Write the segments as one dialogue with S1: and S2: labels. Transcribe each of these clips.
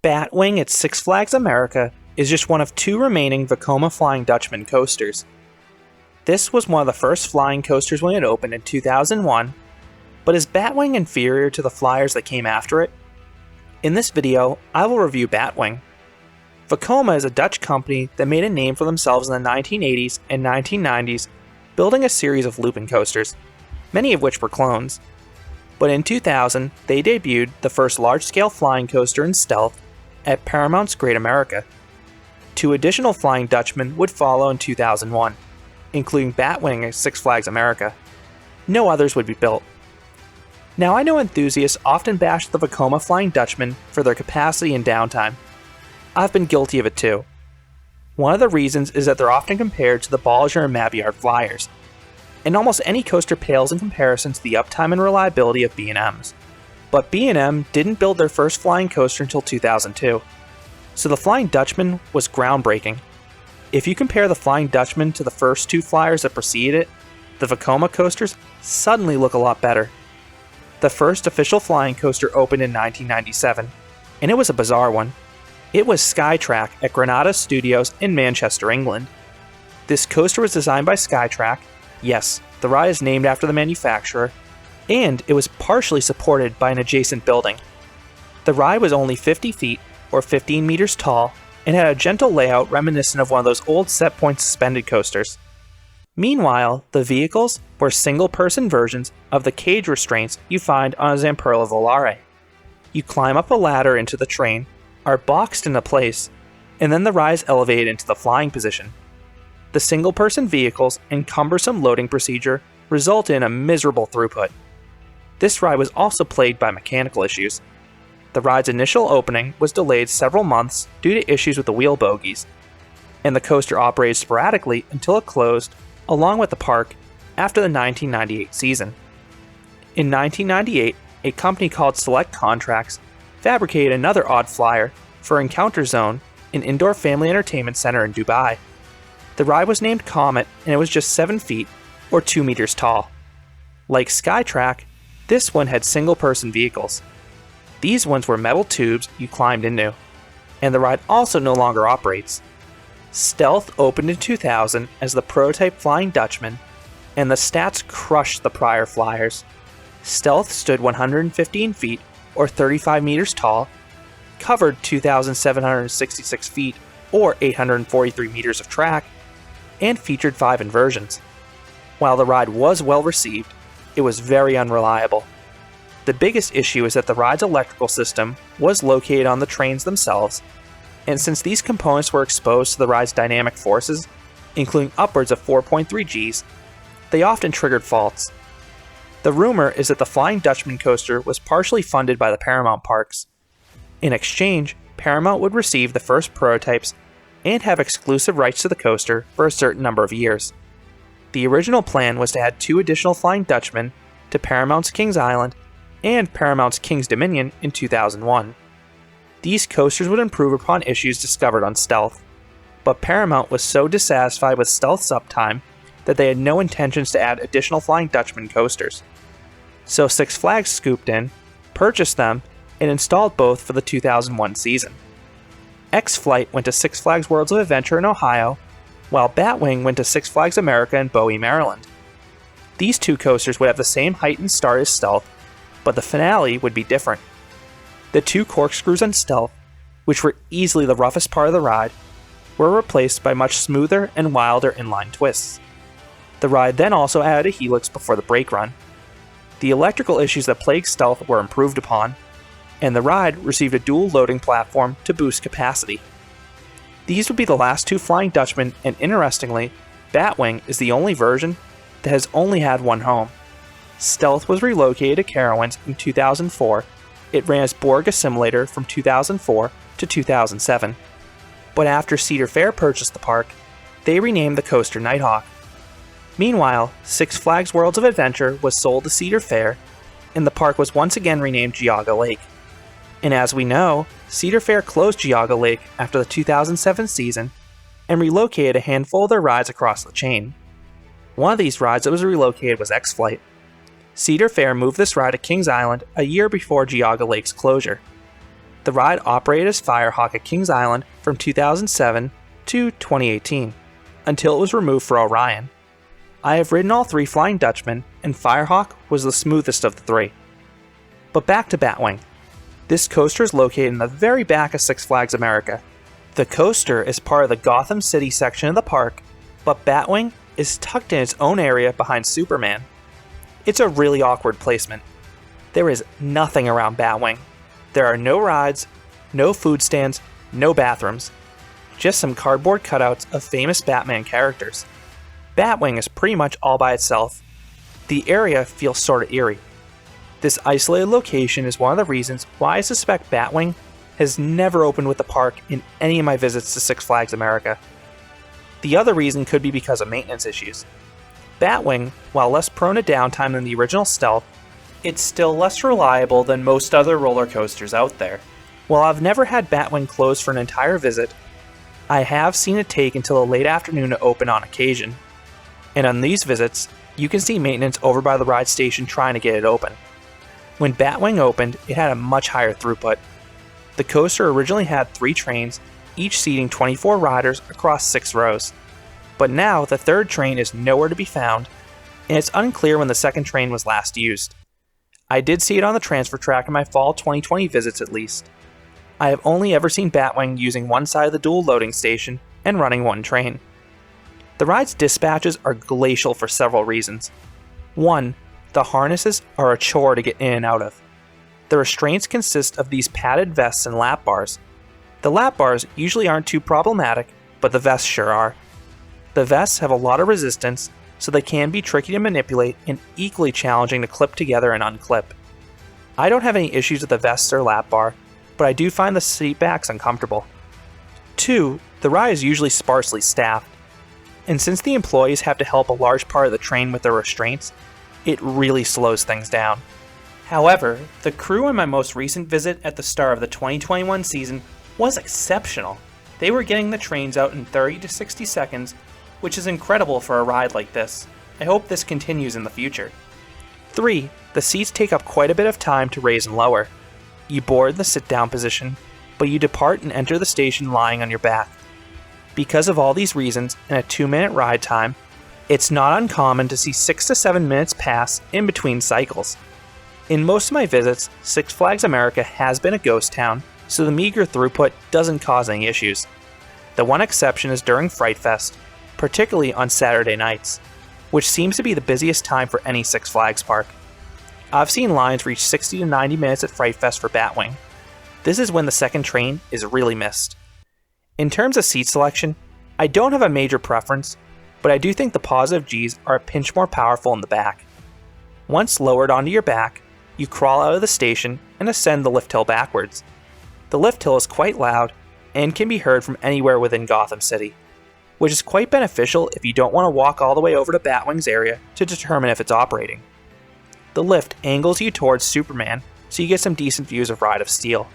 S1: Batwing at Six Flags America is just one of two remaining Vekoma Flying Dutchman coasters. This was one of the first flying coasters when it opened in 2001, but is Batwing inferior to the flyers that came after it? In this video, I will review Batwing. Vekoma is a Dutch company that made a name for themselves in the 1980s and 1990s, building a series of looping coasters, many of which were clones. But in 2000, they debuted the first large-scale flying coaster in stealth at Paramount's Great America. Two additional Flying Dutchmen would follow in 2001, including Batwing at Six Flags America. No others would be built. Now, I know enthusiasts often bash the Vekoma Flying Dutchman for their capacity and downtime. I've been guilty of it too. One of the reasons is that they're often compared to the Bolliger and Mabillard flyers, and almost any coaster pales in comparison to the uptime and reliability of B&Ms. But B&M didn't build their first flying coaster until 2002, so the Flying Dutchman was groundbreaking. If you compare the Flying Dutchman to the first two flyers that preceded it, the Vekoma coasters suddenly look a lot better. The first official flying coaster opened in 1997, and it was a bizarre one. It was Skytrack at Granada Studios in Manchester, England. This coaster was designed by Skytrack, yes, the ride is named after the manufacturer, and it was partially supported by an adjacent building. The ride was only 50 feet, or 15 meters tall, and had a gentle layout reminiscent of one of those old set-point suspended coasters. Meanwhile, the vehicles were single-person versions of the cage restraints you find on a Zamperla Volare. You climb up a ladder into the train, are boxed into place, and then the ride is elevated into the flying position. The single-person vehicles and cumbersome loading procedure result in a miserable throughput. This ride was also plagued by mechanical issues. The ride's initial opening was delayed several months due to issues with the wheel bogies, and the coaster operated sporadically until it closed, along with the park, after the 1998 season. In 1998, a company called Select Contracts fabricated another odd flyer for Encounter Zone, an indoor family entertainment center in Dubai. The ride was named Comet, and it was just 7 feet, or 2 meters tall. Like Skytrack, this one had single-person vehicles. These ones were metal tubes you climbed into, and the ride also no longer operates. Stealth opened in 2000 as the prototype Flying Dutchman, and the stats crushed the prior flyers. Stealth stood 115 feet, or 35 meters tall, covered 2,766 feet, or 843 meters of track, and featured 5 inversions. While the ride was well received, it was very unreliable. The biggest issue is that the ride's electrical system was located on the trains themselves, and since these components were exposed to the ride's dynamic forces, including upwards of 4.3 Gs, they often triggered faults. The rumor is that the Flying Dutchman coaster was partially funded by the Paramount parks. In exchange, Paramount would receive the first prototypes and have exclusive rights to the coaster for a certain number of years. The original plan was to add 2 additional Flying Dutchmen to Paramount's Kings Island and Paramount's Kings Dominion in 2001. These coasters would improve upon issues discovered on Stealth, but Paramount was so dissatisfied with Stealth's uptime that they had no intentions to add additional Flying Dutchman coasters. So Six Flags scooped in, purchased them, and installed both for the 2001 season. X-Flight went to Six Flags Worlds of Adventure in Ohio, while Batwing went to Six Flags America in Bowie, Maryland. These two coasters would have the same height and start as Stealth, but the finale would be different. The 2 corkscrews on Stealth, which were easily the roughest part of the ride, were replaced by much smoother and wilder inline twists. The ride then also added a helix before the brake run. The electrical issues that plagued Stealth were improved upon, and the ride received a dual loading platform to boost capacity. These would be the last 2 Flying Dutchmen, and interestingly, Batwing is the only version that has only had one home. Stealth was relocated to Carowinds in 2004. It ran as Borg Assimilator from 2004 to 2007. But after Cedar Fair purchased the park, they renamed the coaster Nighthawk. Meanwhile, Six Flags Worlds of Adventure was sold to Cedar Fair, and the park was once again renamed Geauga Lake. And as we know, Cedar Fair closed Geauga Lake after the 2007 season and relocated a handful of their rides across the chain. One of these rides that was relocated was X-Flight. Cedar Fair moved this ride to Kings Island a year before Geauga Lake's closure. The ride operated as Firehawk at Kings Island from 2007 to 2018, until it was removed for Orion. I have ridden all three Flying Dutchmen, and Firehawk was the smoothest of the three. But back to Batwing. This coaster is located in the very back of Six Flags America. The coaster is part of the Gotham City section of the park, but Batwing is tucked in its own area behind Superman. It's a really awkward placement. There is nothing around Batwing. There are no rides, no food stands, no bathrooms. Just some cardboard cutouts of famous Batman characters. Batwing is pretty much all by itself. The area feels sorta eerie. This isolated location is one of the reasons why I suspect Batwing has never opened with the park in any of my visits to Six Flags America. The other reason could be because of maintenance issues. Batwing, while less prone to downtime than the original Stealth, it's still less reliable than most other roller coasters out there. While I've never had Batwing closed for an entire visit, I have seen it take until a late afternoon to open on occasion. And on these visits, you can see maintenance over by the ride station trying to get it open. When Batwing opened, it had a much higher throughput. The coaster originally had 3 trains, each seating 24 riders across 6 rows. But now the third train is nowhere to be found, and it's unclear when the second train was last used. I did see it on the transfer track in my fall 2020 visits at least. I have only ever seen Batwing using one side of the dual loading station and running one train. The ride's dispatches are glacial for several reasons. 1. The harnesses are a chore to get in and out of. The restraints consist of these padded vests and lap bars. The lap bars usually aren't too problematic, but the vests sure are. The vests have a lot of resistance, so they can be tricky to manipulate and equally challenging to clip together and unclip. I don't have any issues with the vests or lap bar, but I do find the seat backs uncomfortable. 2. The ride is usually sparsely staffed, and since the employees have to help a large part of the train with their restraints, it really slows things down. However, the crew on my most recent visit at the start of the 2021 season was exceptional. They were getting the trains out in 30 to 60 seconds, which is incredible for a ride like this. I hope this continues in the future. 3. The seats take up quite a bit of time to raise and lower. You board in the sit-down position, but you depart and enter the station lying on your back. Because of all these reasons and a 2-minute ride time, it's not uncommon to see 6 to 7 minutes pass in between cycles. In most of my visits, Six Flags America has been a ghost town, so the meager throughput doesn't cause any issues. The one exception is during Fright Fest, particularly on Saturday nights, which seems to be the busiest time for any Six Flags park. I've seen lines reach 60 to 90 minutes at Fright Fest for Batwing. This is when the second train is really missed. In terms of seat selection, I don't have a major preference, but I do think the positive Gs are a pinch more powerful in the back. Once lowered onto your back, you crawl out of the station and ascend the lift hill backwards. The lift hill is quite loud and can be heard from anywhere within Gotham City, which is quite beneficial if you don't want to walk all the way over to Batwing's area to determine if it's operating. The lift angles you towards Superman, so you get some decent views of Ride of Steel.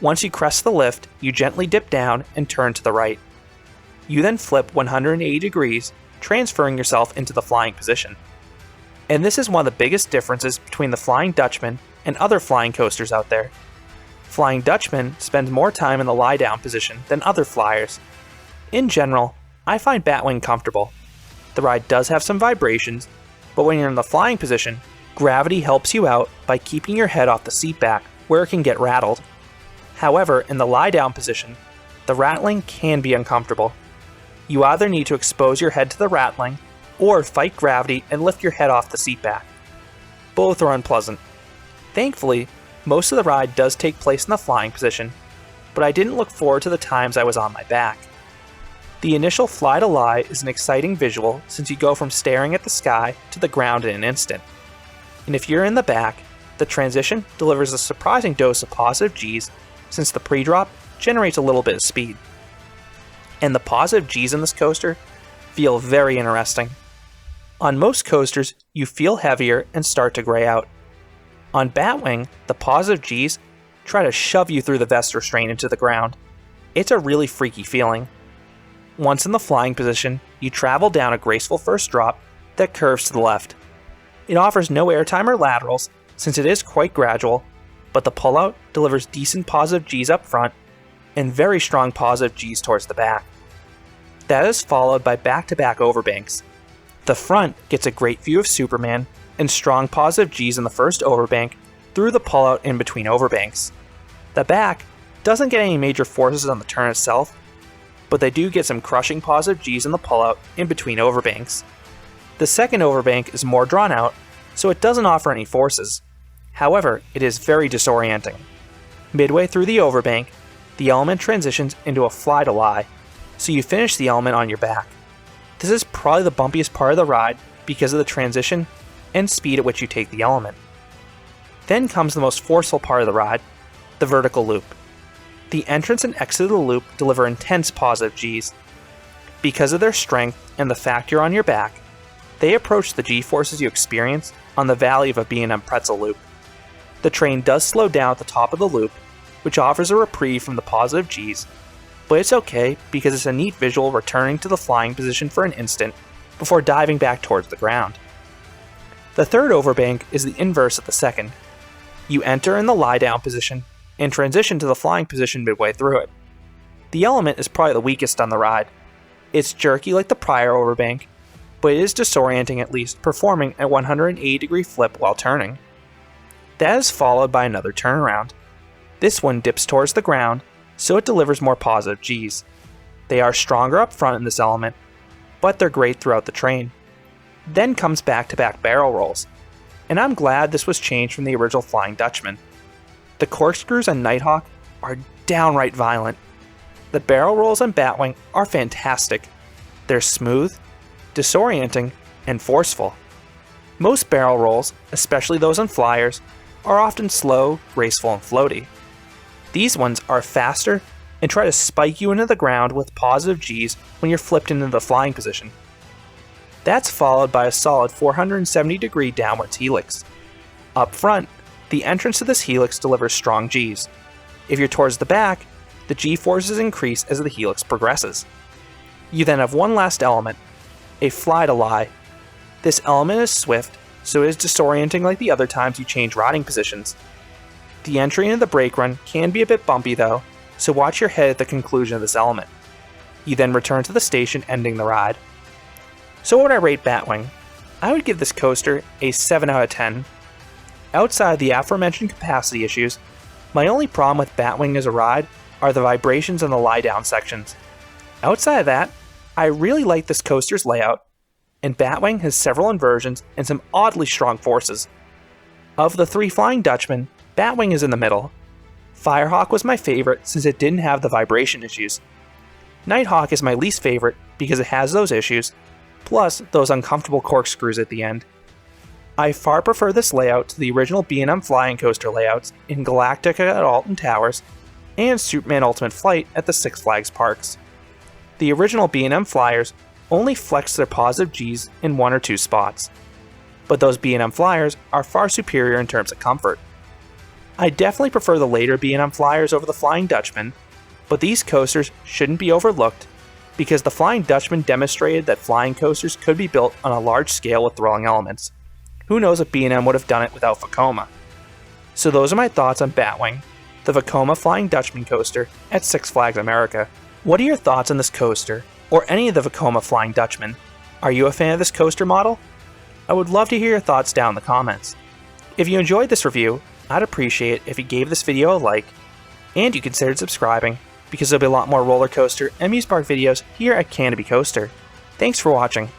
S1: Once you crest the lift, you gently dip down and turn to the right. You then flip 180 degrees, transferring yourself into the flying position. And this is one of the biggest differences between the Flying Dutchman and other flying coasters out there. Flying Dutchman spends more time in the lie-down position than other flyers. In general, I find Batwing comfortable. The ride does have some vibrations, but when you're in the flying position, gravity helps you out by keeping your head off the seat back, where it can get rattled. However, in the lie-down position, the rattling can be uncomfortable. You either need to expose your head to the rattling, or fight gravity and lift your head off the seat back. Both are unpleasant. Thankfully, most of the ride does take place in the flying position, but I didn't look forward to the times I was on my back. The initial fly to lie is an exciting visual since you go from staring at the sky to the ground in an instant. And if you're in the back, the transition delivers a surprising dose of positive Gs since the pre-drop generates a little bit of speed. And the positive Gs in this coaster feel very interesting. On most coasters, you feel heavier and start to gray out. On Batwing, the positive Gs try to shove you through the vest restraint into the ground. It's a really freaky feeling. Once in the flying position, you travel down a graceful first drop that curves to the left. It offers no airtime or laterals since it is quite gradual, but the pullout delivers decent positive Gs up front and very strong positive Gs towards the back. That is followed by back-to-back overbanks. The front gets a great view of Superman and strong positive Gs in the first overbank through the pullout in between overbanks. The back doesn't get any major forces on the turn itself, but they do get some crushing positive Gs in the pullout in between overbanks. The second overbank is more drawn out, so it doesn't offer any forces. However, it is very disorienting. Midway through the overbank, the element transitions into a fly-to-lie, so you finish the element on your back. This is probably the bumpiest part of the ride because of the transition and speed at which you take the element. Then comes the most forceful part of the ride, the vertical loop. The entrance and exit of the loop deliver intense positive Gs. Because of their strength and the fact you're on your back, they approach the G-forces you experience on the valley of a B&M pretzel loop. The train does slow down at the top of the loop, which offers a reprieve from the positive Gs, but it's okay because it's a neat visual returning to the flying position for an instant before diving back towards the ground. The third overbank is the inverse of the second. You enter in the lie-down position and transition to the flying position midway through it. The element is probably the weakest on the ride. It's jerky like the prior overbank, but it is disorienting at least, performing a 180-degree flip while turning. That is followed by another turnaround. This one dips towards the ground, so it delivers more positive Gs. They are stronger up front in this element, but they're great throughout the train. Then comes back-to-back barrel rolls, and I'm glad this was changed from the original Flying Dutchman. The corkscrews on Nighthawk are downright violent. The barrel rolls on Batwing are fantastic. They're smooth, disorienting, and forceful. Most barrel rolls, especially those on flyers, are often slow, graceful, and floaty. These ones are faster and try to spike you into the ground with positive Gs when you're flipped into the flying position. That's followed by a solid 470-degree downwards helix. Up front, the entrance to this helix delivers strong Gs. If you're towards the back, the G-forces increase as the helix progresses. You then have one last element, a fly-to-lie. This element is swift, so it is disorienting like the other times you change riding positions. The entry into the brake run can be a bit bumpy though, so watch your head at the conclusion of this element. You then return to the station, ending the ride. So what would I rate Batwing? I would give this coaster a 7 out of 10. Outside of the aforementioned capacity issues, my only problem with Batwing as a ride are the vibrations in the lie-down sections. Outside of that, I really like this coaster's layout, and Batwing has several inversions and some oddly strong forces. Of the three Flying Dutchmen, Batwing is in the middle. Firehawk was my favorite since it didn't have the vibration issues. Nighthawk is my least favorite because it has those issues, plus those uncomfortable corkscrews at the end. I far prefer this layout to the original B&M flying coaster layouts in Galactica at Alton Towers and Superman Ultimate Flight at the Six Flags parks. The original B&M flyers only flex their positive Gs in one or two spots, but those B&M flyers are far superior in terms of comfort. I definitely prefer the later B&M flyers over the Flying Dutchman, but these coasters shouldn't be overlooked because the Flying Dutchman demonstrated that flying coasters could be built on a large scale with thrilling elements. Who knows if B&M would have done it without Vekoma? So those are my thoughts on Batwing, the Vekoma Flying Dutchman coaster at Six Flags America. What are your thoughts on this coaster, or any of the Vekoma Flying Dutchmen? Are you a fan of this coaster model? I would love to hear your thoughts down in the comments. If you enjoyed this review, I'd appreciate it if you gave this video a like, and you considered subscribing, because there'll be a lot more roller coaster and amusement park videos here at Canopy Coaster. Thanks for watching.